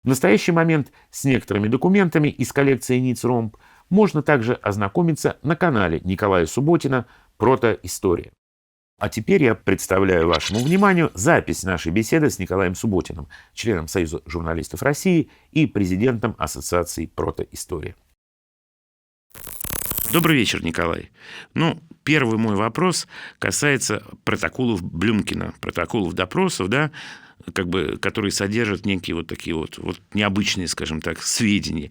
В настоящий момент с некоторыми документами из коллекции НИЦ-РОМБ можно также ознакомиться на канале Николая Субботина «Протоистория». А теперь я представляю вашему вниманию запись нашей беседы с Николаем Субботиным, членом Союза журналистов России и президентом Ассоциации «Протоистория». Добрый вечер, Николай. Первый мой вопрос касается протоколов Блюмкина, протоколов допросов, да, которые содержат некие вот такие вот необычные, скажем так, сведения.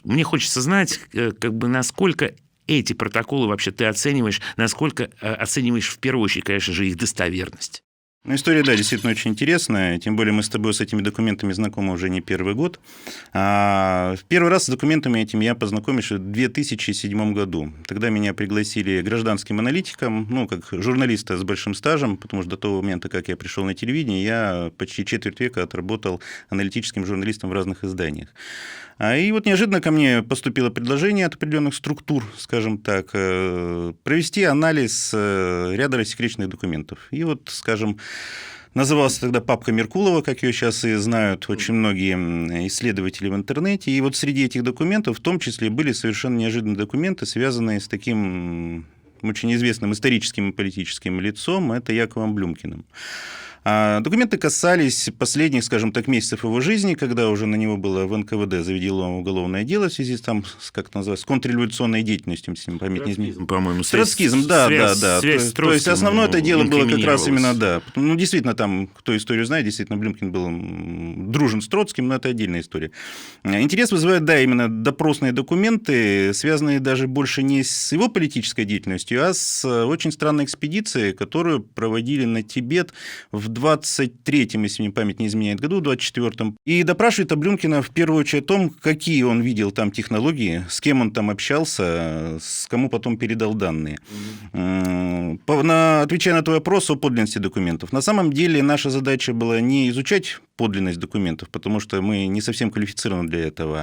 Мне хочется знать, насколько эти протоколы вообще ты оцениваешь, насколько оцениваешь в первую очередь, конечно же, их достоверность. История, да, действительно очень интересная, тем более мы с тобой с этими документами знакомы уже не первый год. Первый раз с документами этими я познакомился в 2007 году. Тогда меня пригласили гражданским аналитиком, как журналиста с большим стажем, потому что до того момента, как я пришел на телевидение, я почти четверть века отработал аналитическим журналистом в разных изданиях. И неожиданно ко мне поступило предложение от определенных структур, скажем так, провести анализ ряда рассекреченных документов. И называлась тогда папка Меркулова, как ее сейчас и знают очень многие исследователи в интернете. И среди этих документов в том числе были совершенно неожиданные документы, связанные с таким очень известным историческим и политическим лицом, это Яковом Блюмкиным. Документы касались последних, скажем так, месяцев его жизни, когда уже на него было в НКВД заведено уголовное дело в связи с контрреволюционной деятельностью, если память не изменяет. По-моему, троцкизм, да. То есть основное это дело было как раз именно, да. Действительно, там, кто историю знает, действительно, Блюмкин был дружен с Троцким, но это отдельная история. Интерес вызывает, да, именно допросные документы, связанные даже больше не с его политической деятельностью, а с очень странной экспедицией, которую проводили на Тибет в 23-м, если мне память не изменяет, году, в 24-м. И допрашивает Блюмкина в первую очередь о том, какие он видел там технологии, с кем он там общался, с кому потом передал данные. Отвечая на твой вопрос о подлинности документов. На самом деле наша задача была не изучать подлинность документов, потому что мы не совсем квалифицированы для этого,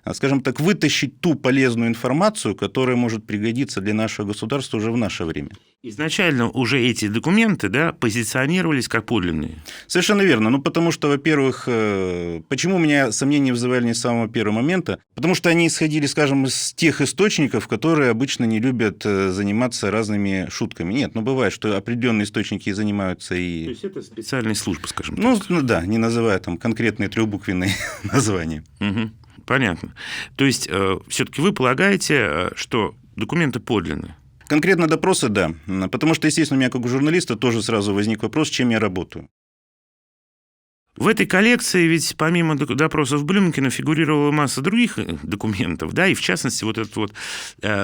а скажем так, вытащить ту полезную информацию, которая может пригодиться для нашего государства уже в наше время. Изначально уже эти документы, да, позиционировались как подлинные. Совершенно верно. Потому что, во-первых, почему у меня сомнения вызывали не с самого первого момента? Потому что они исходили, скажем, из тех источников, которые обычно не любят заниматься разными шутками. Нет, бывает, что определенные источники занимаются и... То есть это специальные службы, скажем так. Да, не называя там конкретные трехбуквенные названия. Угу. Понятно. То есть все-таки вы полагаете, что документы подлинны? Конкретно допросы, да. Потому что, естественно, у меня как у журналиста тоже сразу возник вопрос, чем я работаю. В этой коллекции ведь помимо допросов Блюмкина фигурировала масса других документов, да, и в частности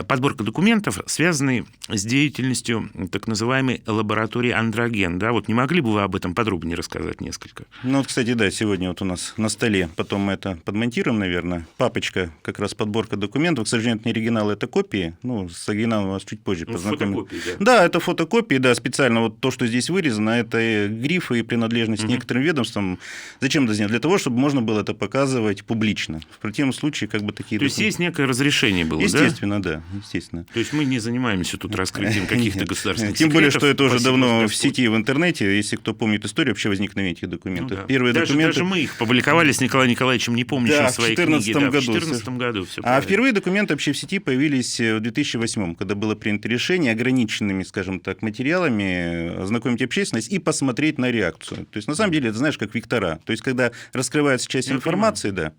подборка документов, связанные с деятельностью так называемой лаборатории Андроген, да, не могли бы вы об этом подробнее рассказать несколько? Кстати, да, сегодня у нас на столе, потом мы это подмонтируем, наверное, папочка, как раз подборка документов, к сожалению, это не оригинал, это копии, с оригиналом вас чуть позже познакомим. Фотокопии, да? Да, это фотокопии, да, специально то, что здесь вырезано, это грифы и принадлежность некоторым ведомствам. Зачем это сделать? Для того, чтобы можно было это показывать публично. В противном случае, такие... То есть есть некое разрешение было, естественно, да? Естественно. То есть мы не занимаемся тут раскрытием каких-то государственных секретов. Тем более, что это уже давно Господь. В сети, в интернете. Если кто помнит историю вообще возникновения этих документов. Да. Первые документы... Даже мы их публиковали с Николаем Николаевичем Непомнящим в своей книге. В 2014 году. Впервые документы вообще в сети появились в 2008, когда было принято решение ограниченными, скажем так, материалами ознакомить общественность и посмотреть на реакцию. То есть, на самом деле, это, знаешь, как вектора. То есть, когда раскрывается часть информации, да.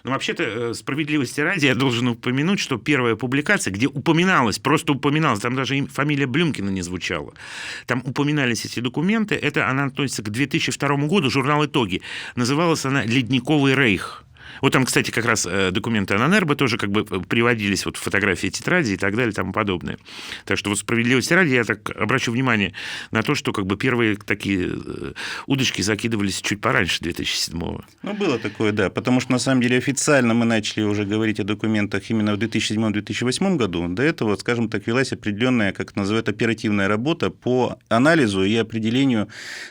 Вообще-то, справедливости ради, я должен упомянуть, что первая публикация, где просто упоминалась, там даже фамилия Блюмкина не звучала, там упоминались эти документы, она относится к 2002 году, журнал «Итоги». Называлась она «Ледниковый рейх». Там, кстати, как раз документы АННРБ тоже приводились, фотографии тетради и так далее и тому подобное. Так что справедливости ради я так обращу внимание на то, что первые такие удочки закидывались чуть пораньше 2007-го. Было такое, да, потому что на самом деле официально мы начали уже говорить о документах именно в 2007-2008 году. До этого, скажем так, велась определенная, как это называют, оперативная работа по анализу и определению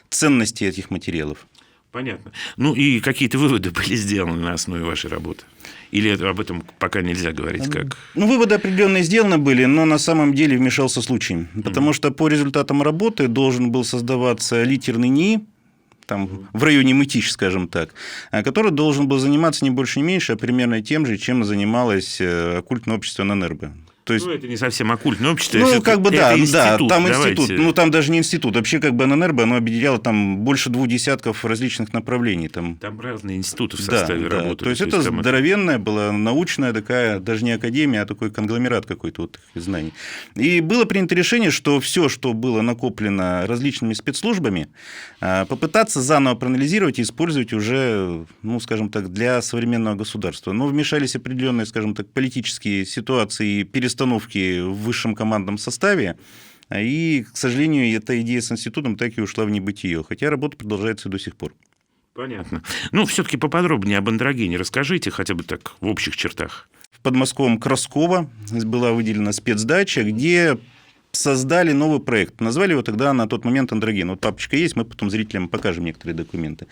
ценности этих материалов. Понятно. И какие-то выводы были сделаны на основе вашей работы? Или об этом пока нельзя говорить? Как? Выводы определенные сделаны были, но на самом деле вмешался случай. Потому что по результатам работы должен был создаваться литерный НИИ, там в районе Мытищ, скажем так, который должен был заниматься не больше, не меньше, а примерно тем же, чем занималось оккультное общество ННРБ. То есть, это не совсем оккультное общество. Ну, как бы да, институт, там давайте. институт. Ну, там даже не институт. Вообще, как бы ННРБ, оно объединяло там больше 2 десятков различных направлений. Там разные институты в составе работают. То есть это здоровенная была научная такая, даже не академия, а такой конгломерат какой-то вот знаний. И было принято решение, что все, что было накоплено различными спецслужбами, попытаться заново проанализировать и использовать уже, ну, скажем так, для современного государства. Но вмешались определенные, скажем так, политические ситуации и перестановки в высшем командном составе, и, к сожалению, эта идея с институтом так и ушла в небытие, хотя работа продолжается до сих пор. Понятно. Ну, все-таки поподробнее об андрогене расскажите, хотя бы так в общих чертах. В подмосковном Красково была выделена спецдача, где создали новый проект. Назвали его тогда на тот момент «Андроген». Вот папочка есть, мы потом зрителям покажем некоторые документы.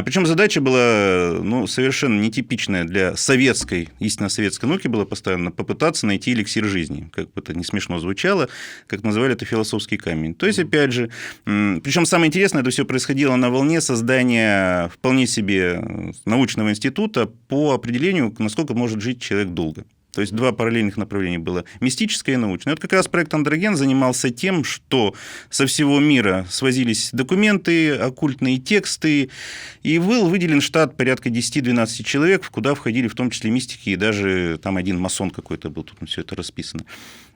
Причем задача была совершенно нетипичная для советской, истинно советской науки была поставлена: попытаться найти эликсир жизни. Как бы это не смешно звучало, как называли это философский камень. То есть, опять же, причем самое интересное, это все происходило на волне создания вполне себе научного института по определению, насколько может жить человек долго. То есть 2 параллельных направления было: мистическое и научное. Вот как раз проект «Андроген» занимался тем, что со всего мира свозились документы, оккультные тексты, и был выделен штат порядка 10-12 человек, куда входили в том числе мистики, и даже там один масон какой-то был, тут все это расписано.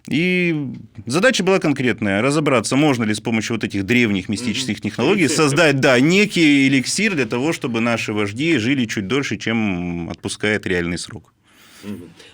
И задача была конкретная: разобраться, можно ли с помощью вот этих древних мистических технологий создать, некий эликсир для того, чтобы наши вожди жили чуть дольше, чем отпускает реальный срок.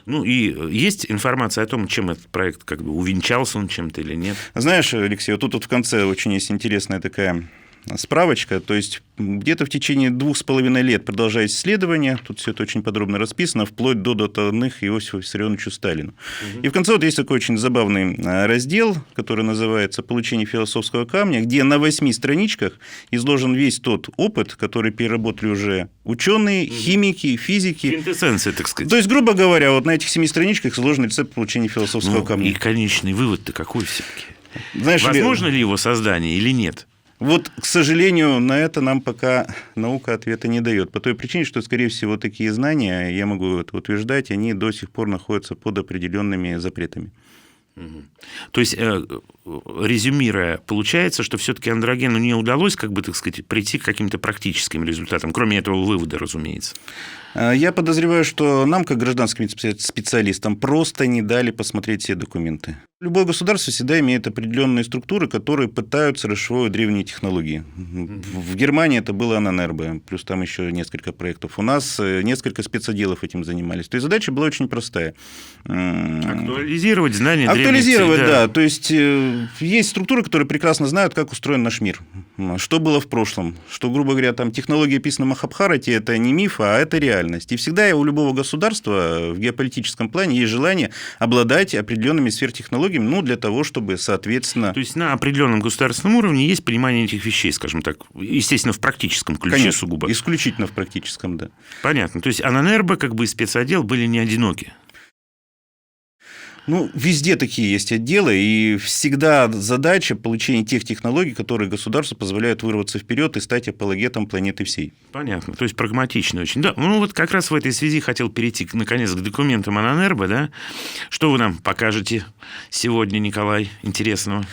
Ну, и есть информация о том, чем этот проект, как бы, увенчался он чем-то или нет? Знаешь, Алексей, вот тут в конце очень есть интересная такая справочка. То есть где-то в течение 2,5 лет продолжается исследование, тут все это очень подробно расписано, вплоть до датных Иосифу Виссарионовичу Сталину. И в конце вот есть такой очень забавный раздел, который называется «Получение философского камня», где на 8 страничках изложен весь тот опыт, который переработали уже ученые, химики, физики. Квинтэссенция, так сказать. То есть, грубо говоря, вот на этих 7 страничках изложен рецепт получения философского камня. И конечный вывод-то какой все-таки? Знаешь, возможно ли его создание или нет? Вот, к сожалению, на это нам пока наука ответа не дает. По той причине, что, скорее всего, такие знания, я могу это утверждать, они до сих пор находятся под определенными запретами. То есть, резюмируя, получается, что все-таки андрогену не удалось, как бы, так сказать, прийти к каким-то практическим результатам, кроме этого вывода, разумеется. Я подозреваю, что нам, как гражданским специалистам, просто не дали посмотреть все документы. Любое государство всегда имеет определенные структуры, которые пытаются расшифровывать древние технологии. В Германии это было ННРБ, плюс там еще несколько проектов. У нас несколько спецотделов этим занимались. То есть задача была очень простая. Актуализировать знания древних. Актуализировать, да. То есть есть структуры, которые прекрасно знают, как устроен наш мир. Что было в прошлом. Что, грубо говоря, там технологии, описанные в Махабхарате, это не миф, а это реальность. И всегда у любого государства в геополитическом плане есть желание обладать определенными сфертехнологиями, для того, чтобы, соответственно... То есть на определенном государственном уровне есть понимание этих вещей, скажем так, естественно, в практическом ключе. Конечно, сугубо. Исключительно в практическом, да. Понятно. То есть ННРБ, как бы, и спецотдел были не одиноки. Везде такие есть отделы, и всегда задача получения тех технологий, которые государству позволяют вырваться вперед и стать апологетом планеты всей. Понятно, то есть прагматично очень. Да, вот как раз в этой связи хотел перейти, наконец, к документам ННРБ, да? Что вы нам покажете сегодня, Николай, интересного?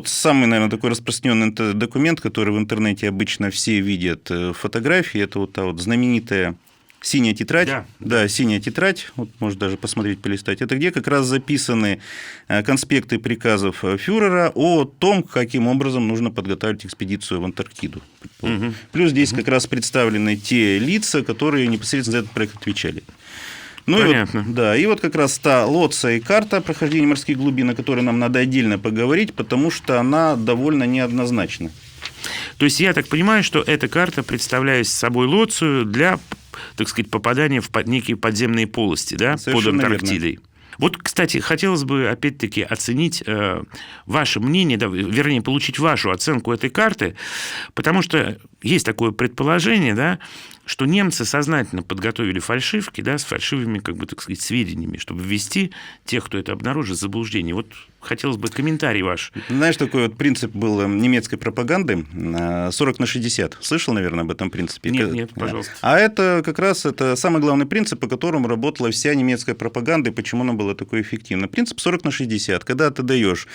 Самый, наверное, такой распространенный документ, который в интернете обычно все видят фотографии, это вот та вот знаменитая синяя тетрадь, да, синяя тетрадь, вот можно даже посмотреть, полистать, это где как раз записаны конспекты приказов фюрера о том, каким образом нужно подготовить экспедицию в Антарктиду. Плюс здесь как раз представлены те лица, которые непосредственно за этот проект отвечали. Понятно. И вот как раз та лоция и карта прохождения морских глубин, о которой нам надо отдельно поговорить, потому что она довольно неоднозначна. То есть я так понимаю, что эта карта представляет собой лоцию для, так сказать, попадания в некие подземные полости, да, под Антарктидой. Верно. Вот, кстати, хотелось бы, опять-таки, оценить ваше мнение, вернее, получить вашу оценку этой карты, потому что есть такое предположение, да, что немцы сознательно подготовили фальшивки, да, с фальшивыми, как бы, так сказать, сведениями, чтобы ввести тех, кто это обнаружит, в заблуждение. Вот хотелось бы комментарий ваш. Знаешь, такой вот принцип был немецкой пропаганды 40/60. Слышал, наверное, об этом принципе? Нет, пожалуйста. А это как раз это самый главный принцип, по которому работала вся немецкая пропаганда, и почему она была такой эффективной. Принцип 40/60. Когда ты даешь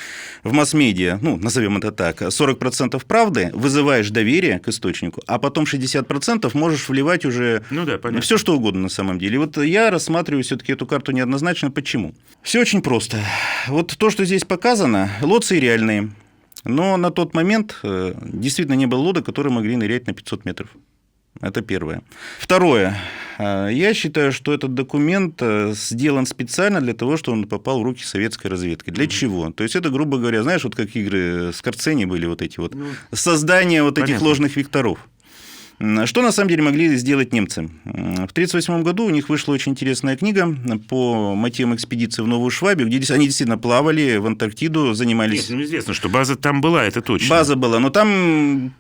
в масс-медиа, ну, назовем это так, 40% правды, вызываешь доверие к источнику, а потом 60% можешь вливать уже все, что угодно на самом деле. И вот я рассматриваю все-таки эту карту неоднозначно. Почему? Все очень просто. Вот то, что здесь показано, лодцы реальные, но на тот момент действительно не было лодок, которые могли нырять на 500 метров. Это первое. Второе. Я считаю, что этот документ сделан специально для того, чтобы он попал в руки советской разведки. Для чего? То есть это, грубо говоря, знаешь, вот как игры Скорцени были вот эти вот, создание вот этих ложных векторов. Что на самом деле могли сделать немцы? В 1938 году у них вышла очень интересная книга по мотивам экспедиции в Новую Швабию, где они действительно плавали в Антарктиду, занимались... Нет, известно, что база там была, это точно. База была, но там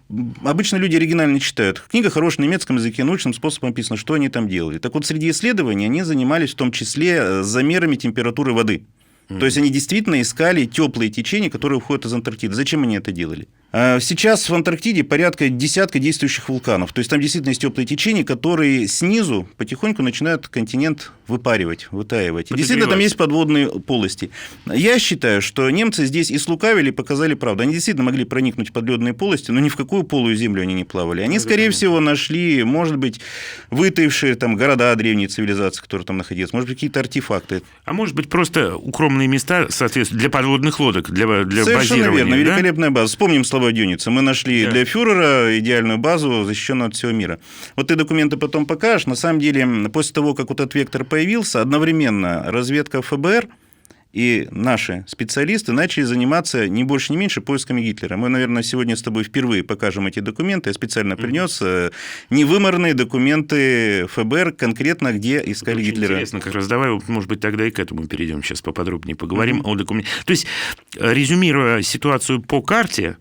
обычно люди оригинально не читают. Книга хорошая на немецком языке, научным способом написано, что они там делали. Так вот, среди исследований они занимались в том числе замерами температуры воды. То есть они действительно искали теплые течения, которые уходят из Антарктиды. Зачем они это делали? Сейчас в Антарктиде порядка десятка действующих вулканов. То есть там действительно есть теплые течения, которые снизу потихоньку начинают континент выпаривать, вытаивать. И действительно там есть подводные полости. Я считаю, что немцы здесь и слукавили, и показали правду. Они действительно могли проникнуть в подледные полости, но ни в какую полую землю они не плавали. Они, скорее всего, нашли, может быть, вытаившие там города древней цивилизации, которые там находились, может быть, какие-то артефакты. А может быть, просто укромные места, соответственно, для подводных лодок, для совершенно базирования. Совершенно верно, да? великолепная база. Вспомним слова Дёница. Мы нашли для фюрера идеальную базу, защищенную от всего мира. Вот ты документы потом покажешь. На самом деле, после того, как вот этот вектор появился, одновременно разведка ФБР и наши специалисты начали заниматься не больше, не меньше поисками Гитлера. Мы, наверное, сегодня с тобой впервые покажем эти документы. Я специально принес невыморные документы ФБР, конкретно где искали Гитлера. Интересно, как раз давай, может быть, тогда и к этому перейдем. Сейчас поподробнее поговорим о документах. То есть, резюмируя ситуацию по карте,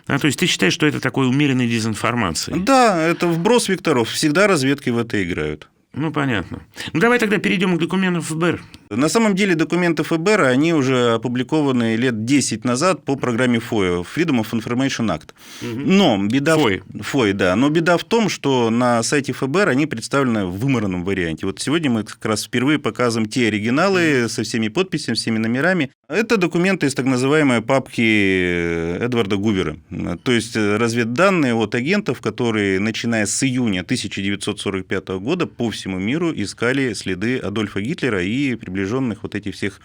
то есть ты считаешь, что это такой умеренной дезинформацией? Да, это вброс векторов. Всегда разведки в это играют. Ну, понятно. Ну, давай тогда перейдем к документам ФБР. На самом деле документы ФБР, они уже опубликованы лет 10 назад по программе FOIA, Freedom of Information Act. Но беда... FOIA, да. Но беда в том, что на сайте ФБР они представлены в вымаранном варианте. Вот сегодня мы как раз впервые показываем те оригиналы со всеми подписями, всеми номерами. Это документы из так называемой папки Эдварда Гувера. То есть разведданные от агентов, которые, начиная с июня 1945 года, по всему миру искали следы Адольфа Гитлера и приближенных вот этих всех,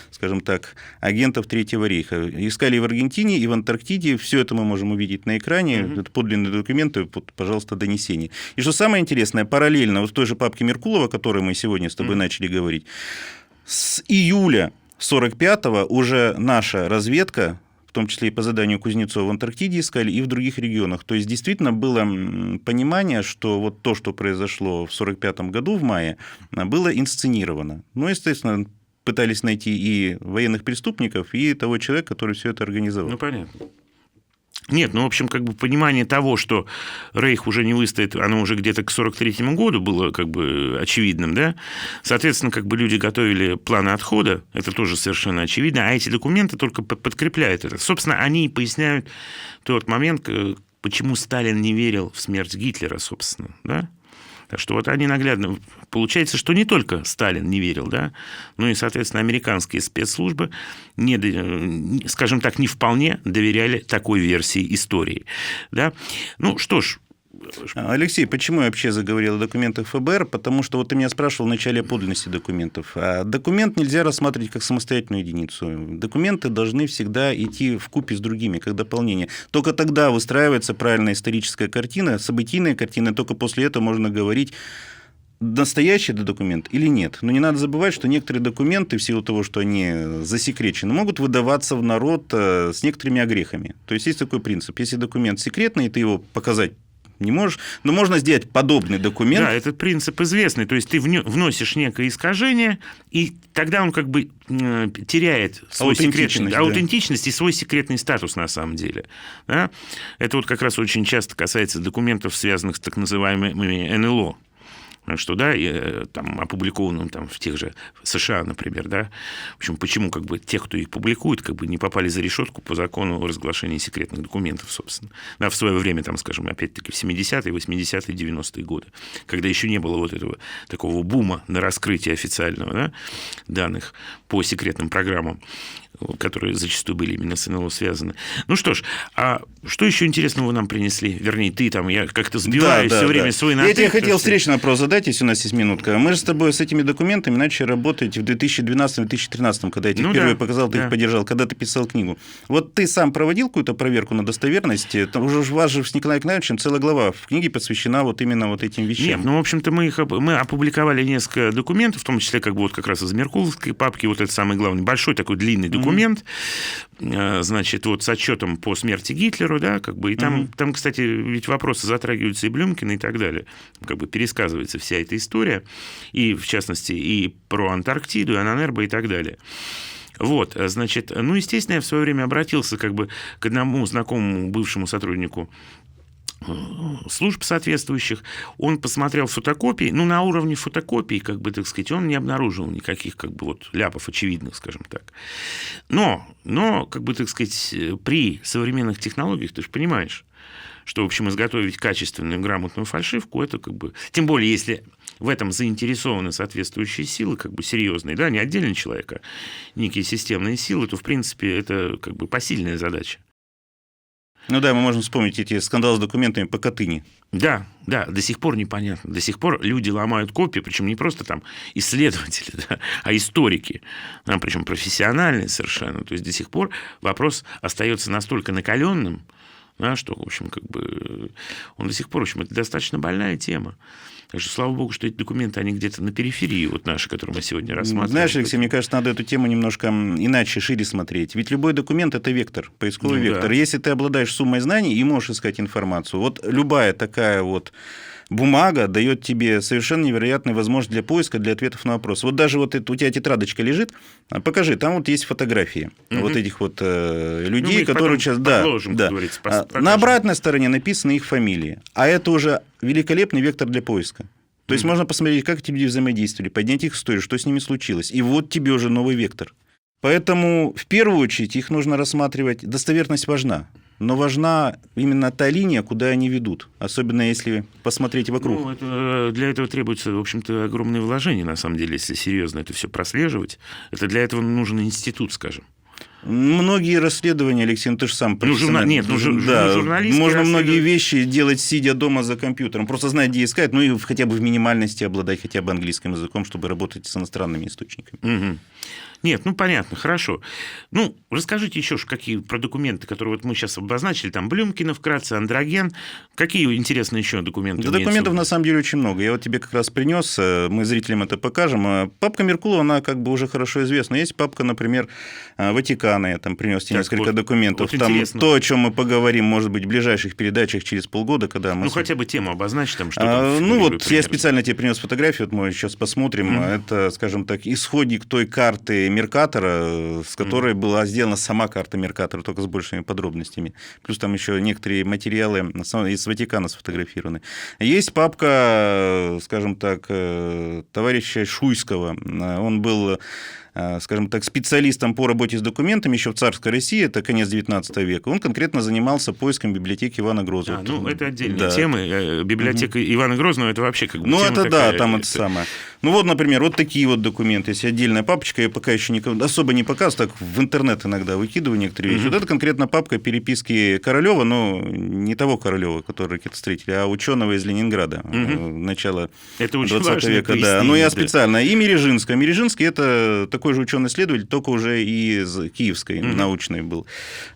скажем так, агентов Третьего рейха. Искали и в Аргентине, и в Антарктиде. Все это мы можем увидеть на экране. Это подлинные документы, пожалуйста, донесения. И что самое интересное, параллельно вот в той же папке Меркулова, о которой мы сегодня с тобой начали говорить, с июля 1945-го уже наша разведка, в том числе и по заданию Кузнецова, в Антарктиде искали, и в других регионах. То есть, действительно было понимание, что вот то, что произошло в 1945 году в мае, было инсценировано. Ну, естественно, пытались найти и военных преступников, и того человека, который все это организовал. Ну, понятно. Нет, ну, в общем, как бы понимание того, что Рейх уже не выстоит, оно уже где-то к 1943 году было как бы очевидным, да? Соответственно, как бы люди готовили планы отхода, это тоже совершенно очевидно, а эти документы только подкрепляют это. Собственно, они поясняют тот момент, почему Сталин не верил в смерть Гитлера, собственно, да? Так что вот они наглядно... Получается, что не только Сталин не верил, да, но и, соответственно, американские спецслужбы, скажем так, не вполне доверяли такой версии истории. Да? Ну что ж, Алексей, почему я вообще заговорил о документах ФБР? Потому что вот ты меня спрашивал вначале о подлинности документов. А документ нельзя рассматривать как самостоятельную единицу. Документы должны всегда идти вкупе с другими, как дополнение. Только тогда выстраивается правильная историческая картина, событийная картина, только после этого можно говорить, настоящий это документ или нет. Но не надо забывать, что некоторые документы, в силу того, что они засекречены, могут выдаваться в народ с некоторыми огрехами. То есть есть такой принцип. Если документ секретный, и ты его показать не можешь, но можно сделать подобный документ. Да, этот принцип известный. То есть ты вносишь некое искажение, и тогда он как бы теряет свой аутентичность и свой секретный статус на самом деле. Да? Это вот как раз очень часто касается документов, связанных с так называемыми НЛО. Что, да, там, опубликованным там, в тех же США, например, да, в общем, почему как бы те, кто их публикует, как бы не попали за решетку по закону о разглашении секретных документов, собственно. Да, в свое время, там, скажем, опять-таки, в 70-е, 80-е, 90-е годы, когда еще не было вот этого такого бума на раскрытие официального, да, данных по секретным программам, которые зачастую были именно с НЛО связаны. Ну что ж, а что еще интересного вы нам принесли? Вернее, ты там, я как-то сбиваю все время свой натык. Я тебе хотел встречный вопрос задать, если у нас есть минутка. Мы же с тобой с этими документами начали работать в 2012-2013, когда я тебе впервые показал, ты их поддержал, когда ты писал книгу. Вот ты сам проводил какую-то проверку на достоверность? Там уже у вас же с Николаем Николаевичем целая глава в книге посвящена вот именно вот этим вещам. Нет, ну, в общем-то, мы опубликовали несколько документов, в том числе как бы вот как раз из Меркуловской папки, вот это самый главный, большой такой длинный документ, значит, вот с отчетом по смерти Гитлера, да, как бы, и там, кстати, ведь вопросы затрагиваются и Блюмкина и так далее, как бы пересказывается вся эта история, и, в частности, и про Антарктиду, и Ананербо и так далее. Вот, значит, ну, естественно, я в свое время обратился как бы к одному знакомому бывшему сотруднику служб соответствующих, он посмотрел фотокопии, ну, на уровне фотокопий, как бы, так сказать, он не обнаружил никаких, как бы, вот, ляпов очевидных, скажем так. Но, как бы, так сказать, при современных технологиях, ты же понимаешь, что, в общем, изготовить качественную, грамотную фальшивку, это, как бы, тем более, если в этом заинтересованы соответствующие силы, как бы, серьезные, да, не отдельный человек, а некие системные силы, то, в принципе, это, как бы, посильная задача. Ну да, мы можем вспомнить эти скандалы с документами по Катыни. Да, до сих пор непонятно. До сих пор люди ломают копии, причем не просто там исследователи, да, а историки, да, причем профессиональные совершенно. То есть до сих пор вопрос остается настолько накаленным, да, что, в общем, как бы он до сих пор, в общем, это достаточно больная тема. Так что, слава богу, что эти документы, они где-то на периферии, вот наши, которые мы сегодня рассматриваем. Знаешь, Алексей, мне кажется, надо эту тему немножко иначе, шире смотреть. Ведь любой документ – это вектор, поисковый вектор. Да. Если ты обладаешь суммой знаний и можешь искать информацию, вот любая такая вот бумага дает тебе совершенно невероятную возможность для поиска, для ответов на вопросы. Вот даже вот это, у тебя тетрадочка лежит, покажи, там вот есть фотографии вот этих вот людей, которые сейчас... На обратной стороне написаны их фамилии, а это уже великолепный вектор для поиска. То есть можно посмотреть, как эти люди взаимодействовали, поднять их историю, что с ними случилось, и вот тебе уже новый вектор. Поэтому в первую очередь их нужно рассматривать, достоверность важна. Но важна именно та линия, куда они ведут, особенно если посмотреть вокруг. Ну, для этого требуется, в общем-то, огромные вложения, на самом деле, если серьезно это все прослеживать. Это для этого нужен институт, скажем. Многие расследования, Алексей, ну ты же сам профессиональный. Журналист. Можно многие вещи делать, сидя дома за компьютером, просто знать, где искать, ну и хотя бы в минимальности обладать хотя бы английским языком, чтобы работать с иностранными источниками. Угу. Нет, ну понятно, хорошо. Ну, расскажите еще, какие про документы, которые вот мы сейчас обозначили, там Блюмкина вкратце, Андроген, какие интересные еще документы? Да, документов на самом деле очень много. Я вот тебе как раз принес, мы зрителям это покажем. Папка Меркулова, она как бы уже хорошо известна. Есть папка, например, Ватикана, я там принес тебе несколько документов. Вот там то, о чем мы поговорим, может быть, в ближайших передачах через полгода, когда мы... Ну, хотя бы тему обозначить, там что-то. Ну, вот примерно. Я специально тебе принес фотографию, вот мы сейчас посмотрим. Это, скажем так, исходник той карты Меркатора, с которой была сделана сама карта Меркатора, только с большими подробностями. Плюс там еще некоторые материалы из Ватикана сфотографированы. Есть папка, скажем так, товарища Шуйского. Он был, скажем так, специалистом по работе с документами еще в царской России, это конец 19 века. Он конкретно занимался поиском библиотеки Ивана Грозного. Ну, это отдельная тема. Библиотека Ивана Грозного, это вообще как бы... Ну, это такая, да, там это самое. Ну, вот, например, вот такие вот документы. Есть отдельная папочка, я пока еще особо не показываю, так в интернет иногда выкидываю некоторые вещи. Вот это конкретно папка переписки Королева, но не того Королева, который ракетостроитель, а ученого из Ленинграда, начала 20 века. Да. Ну, я специально. И Мережинская. Мережинский – это такой такой же ученый-исследователь, только уже из киевской научной был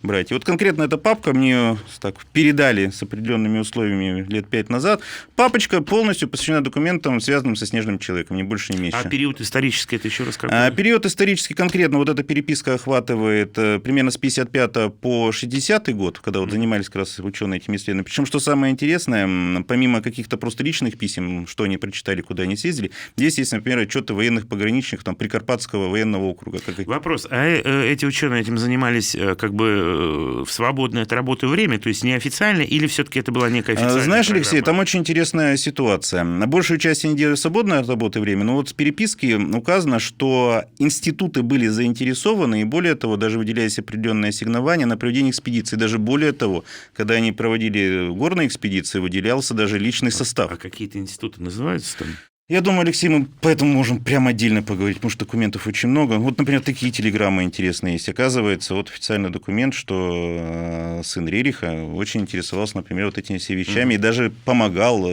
брать. И вот конкретно эта папка мне так передали с определенными условиями лет 5 назад. Папочка полностью посвящена документам, связанным со «Снежным человеком», ни больше, ни меньше. А период исторический, это еще раз какой? Период исторический конкретно, вот эта переписка охватывает примерно с 55 по 60 год, когда вот занимались как раз ученые этими исследованиями. Причем, что самое интересное, помимо каких-то просто личных писем, что они прочитали, куда они съездили, здесь есть, например, отчеты военных пограничников там, Прикарпатского военного округа. Вопрос, а эти ученые этим занимались как бы в свободное от работы время, то есть неофициально, или все-таки это была некая официальная Знаешь, программа? Алексей, там очень интересная ситуация. На большую часть они делали свободное от работы время, но вот с переписки указано, что институты были заинтересованы, и более того, даже выделялись определенные ассигнования на проведение экспедиций. Даже более того, когда они проводили горные экспедиции, выделялся даже личный состав. А какие-то институты называются там? Я думаю, Алексей, мы поэтому можем прямо отдельно поговорить, потому что документов очень много. Вот, например, такие телеграммы интересные есть. Оказывается, вот официальный документ, что сын Рериха очень интересовался, например, вот этими все вещами и даже помогал,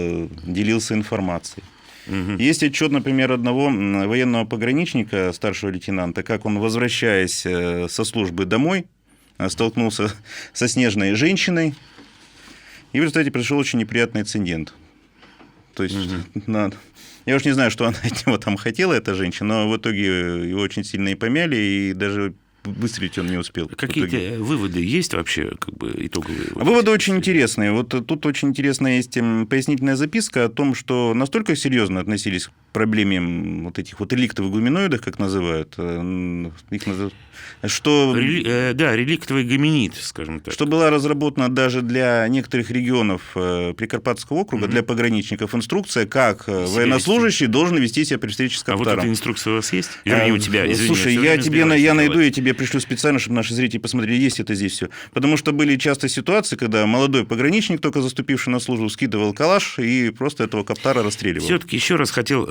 делился информацией. Есть отчет, например, одного военного пограничника, старшего лейтенанта, как он, возвращаясь со службы домой, столкнулся со снежной женщиной, и в результате произошел очень неприятный инцидент. То есть, я уж не знаю, что она от него там хотела, эта женщина, но в итоге его очень сильно и помяли, и даже выстрелить он не успел. Какие-то выводы есть вообще, как бы итоговые? Выводы очень интересные. Вот тут очень интересная есть пояснительная записка о том, что настолько серьезно относились к проблеме вот этих вот реликтовых гуминоидов, как называют, что... Да, реликтовый гоминид, скажем так. Что была разработана даже для некоторых регионов Прикарпатского округа, для пограничников, инструкция, как военнослужащий должен вести себя при встрече с Каптаром. А вот эта инструкция у вас есть? Вернее, у тебя, извини. Слушай, я найду, я тебе пришлю специально, чтобы наши зрители посмотрели, есть это здесь все. Потому что были часто ситуации, когда молодой пограничник, только заступивший на службу, скидывал калаш и просто этого Каптара расстреливал. Все-таки еще раз хотел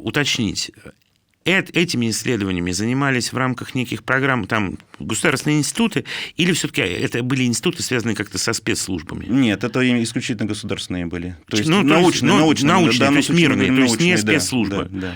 уточнить. Этими исследованиями занимались в рамках неких программ там государственные институты, или все-таки это были институты, связанные как-то со спецслужбами? Нет, это исключительно государственные были. То есть научные, да, то есть мирные, то есть не спецслужбы. Да.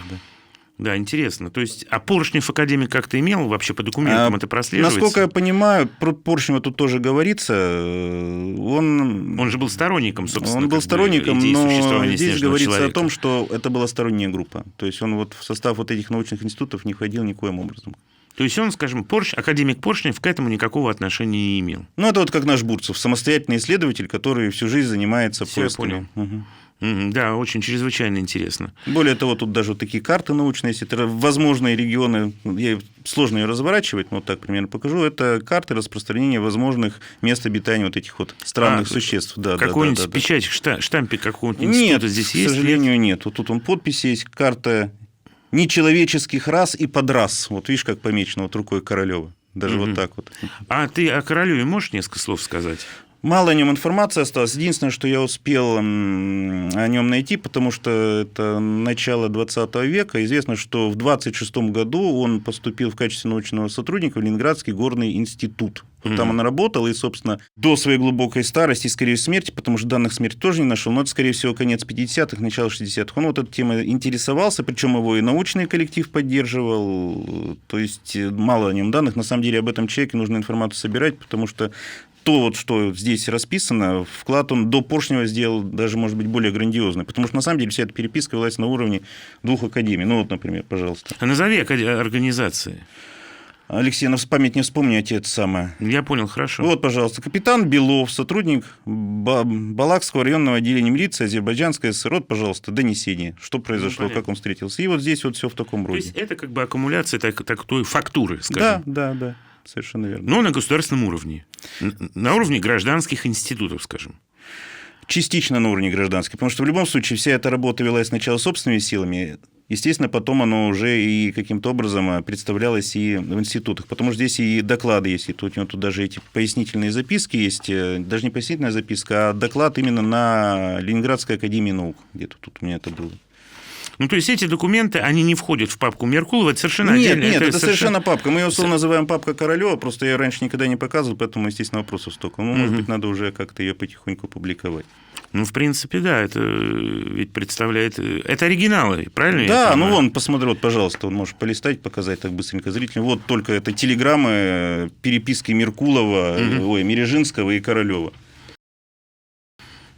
Да, интересно. То есть, а Поршнев академик как-то имел вообще по документам это прослеживается? Насколько я понимаю, про Поршнева тут тоже говорится. Он же был сторонником, собственно. Он был сторонником, но здесь говорится человека. о том, что это была сторонняя группа. То есть он вот в состав вот этих научных институтов не входил никоим образом. То есть он, скажем, академик Поршнев к этому никакого отношения не имел? Ну, это вот как наш Бурцев, самостоятельный исследователь, который всю жизнь занимается поисками. Я понял. Да, очень чрезвычайно интересно. Более того, тут даже вот такие карты научные, если это возможные регионы, сложно ее разворачивать, но вот так примерно покажу, это карты распространения возможных мест обитания вот этих вот странных существ. Да, какой-нибудь печать, штампик какого-нибудь института здесь есть? Нет, к сожалению, нет. Вот тут подпись есть, карта нечеловеческих рас и подрас. Вот видишь, как помечено вот рукой Королева. Даже вот так вот. А ты о Королеве можешь несколько слов сказать? Мало о нем информации осталось. Единственное, что я успел о нем найти, потому что это начало 20 века. Известно, что в 26 году он поступил в качестве научного сотрудника в Ленинградский горный институт. Там он работал, и, собственно, до своей глубокой старости и, скорее, смерти, потому что данных смерти тоже не нашел, но это, скорее всего, конец 50-х, начало 60-х. Он вот этой темой интересовался, причем его и научный коллектив поддерживал. То есть мало о нем данных. На самом деле об этом человеке нужно информацию собирать, потому что то, вот, что здесь расписано, вклад он до Поршнева сделал даже, может быть, более грандиозный. Потому что, на самом деле, вся эта переписка велась на уровне 2 академий. Ну, вот, например, пожалуйста. А назови организации. Алексей, в память не вспомни, это самое. Я понял, хорошо. Вот, пожалуйста, капитан Белов, сотрудник Балакского районного отделения милиции Азербайджанской ССР. Вот, пожалуйста, донесение, что произошло, как он встретился. И вот здесь вот все в таком роде. То есть это как бы аккумуляция такой фактуры, скажем. Да. Совершенно верно. Но на государственном уровне. На уровне гражданских институтов, скажем. Частично на уровне гражданских, потому что в любом случае вся эта работа велась сначала собственными силами. Естественно, потом оно уже и каким-то образом представлялось и в институтах. Потому что здесь и доклады есть, и тут даже эти пояснительные записки есть. Даже не пояснительная записка, а доклад именно на Ленинградской академии наук. Где-то тут у меня это было. Ну, то есть эти документы, они не входят в папку Меркулова, это совершенно отдельно. Нет, это совершенно папка. Мы ее условно называем папка Королева, просто я раньше никогда не показывал, поэтому, естественно, вопросов столько. Ну, может быть, надо уже как-то ее потихоньку публиковать. Ну, в принципе, да, это ведь представляет... Это оригиналы, правильно? Да, ну вон, посмотри, вот, пожалуйста, он можешь полистать, показать так быстренько зрителям. Вот только это телеграммы, переписки Меркулова, Мережинского и Королева.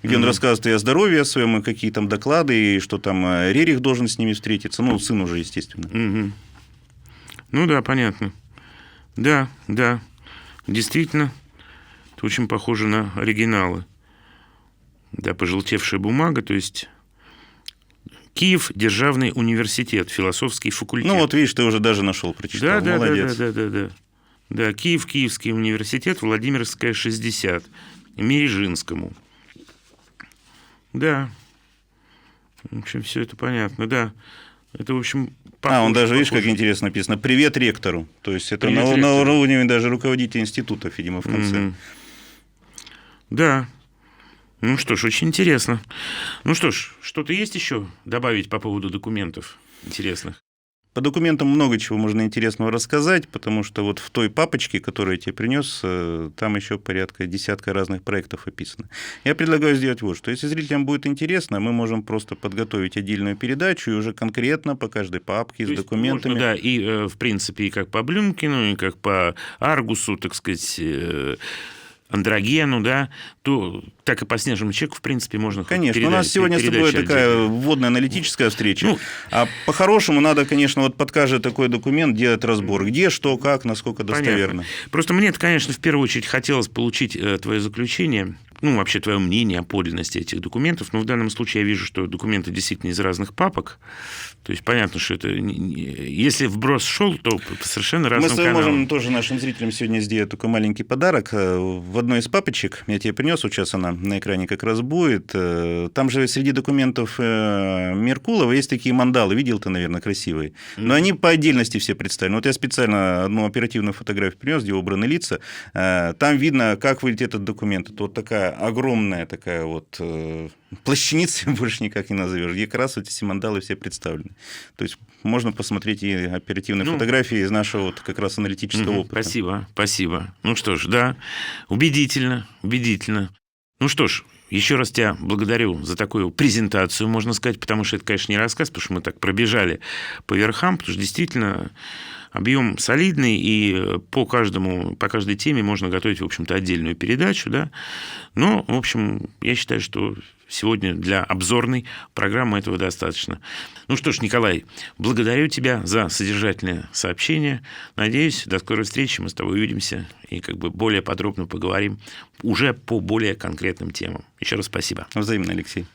Где он рассказывает и о здоровье своем, и какие там доклады, и что там Рерих должен с ними встретиться. Ну, сын уже, естественно. Ну да, понятно. Да, действительно, это очень похоже на оригиналы. Да, пожелтевшая бумага, то есть Киев Державный университет, философский факультет. Ну вот видишь, ты уже даже нашел, прочитал. Да, молодец. Да, Киев, Киевский университет, Владимирская, 60, Мережинскому. Да. В общем, все это понятно, да. Это, в общем, похоже, он даже, видишь, как интересно написано. Привет ректору. То есть это Привет на ректору. уровне даже руководителя институтов, видимо, в конце. Да. Ну что ж, очень интересно. Ну что ж, что-то есть еще добавить по поводу документов интересных? По документам много чего можно интересного рассказать, потому что вот в той папочке, которую я тебе принес, там еще порядка десятка разных проектов описано. Я предлагаю сделать вот что. Если зрителям будет интересно, мы можем просто подготовить отдельную передачу и уже конкретно по каждой папке с документами. Можно, да, и в принципе и как по Блюмкину, и как по Аргусу, так сказать, Андрогену, да, то так и по Снежному человеку, в принципе, можно... Конечно, у нас сегодня с тобой такая вводная аналитическая встреча. А по-хорошему надо, конечно, вот под каждый такой документ делать разбор. Где, что, как, насколько достоверно. Понятно. Просто мне, конечно, в первую очередь хотелось получить твое заключение, ну, вообще, твое мнение о подлинности этих документов. Но в данном случае я вижу, что документы действительно из разных папок. То есть понятно, что это... Если вброс шел, то совершенно разным каналом. Мы можем тоже нашим зрителям сегодня сделать такой маленький подарок. В одной из папочек, я тебе принес, вот сейчас она на экране как раз будет, там же среди документов Меркулова есть такие мандалы, видел ты, наверное, красивые. Но они по отдельности все представлены. Вот я специально одну оперативную фотографию принес, где убраны лица. Там видно, как выглядит этот документ. Это вот такая огромная такая вот плащаница, больше никак не назовешь, где как раз вот эти мандалы все представлены. То есть можно посмотреть и оперативные фотографии из нашего вот как раз аналитического опыта. Спасибо. Ну что ж, да, убедительно. Ну что ж, еще раз тебя благодарю за такую презентацию, можно сказать, потому что это, конечно, не рассказ, потому что мы так пробежали по верхам, потому что действительно объем солидный, и по каждой теме можно готовить, в общем-то, отдельную передачу, да. Но, в общем, я считаю, что сегодня для обзорной программы этого достаточно. Ну что ж, Николай, благодарю тебя за содержательное сообщение. Надеюсь, до скорой встречи, мы с тобой увидимся и более подробно поговорим уже по более конкретным темам. Еще раз спасибо. Взаимно, Алексей.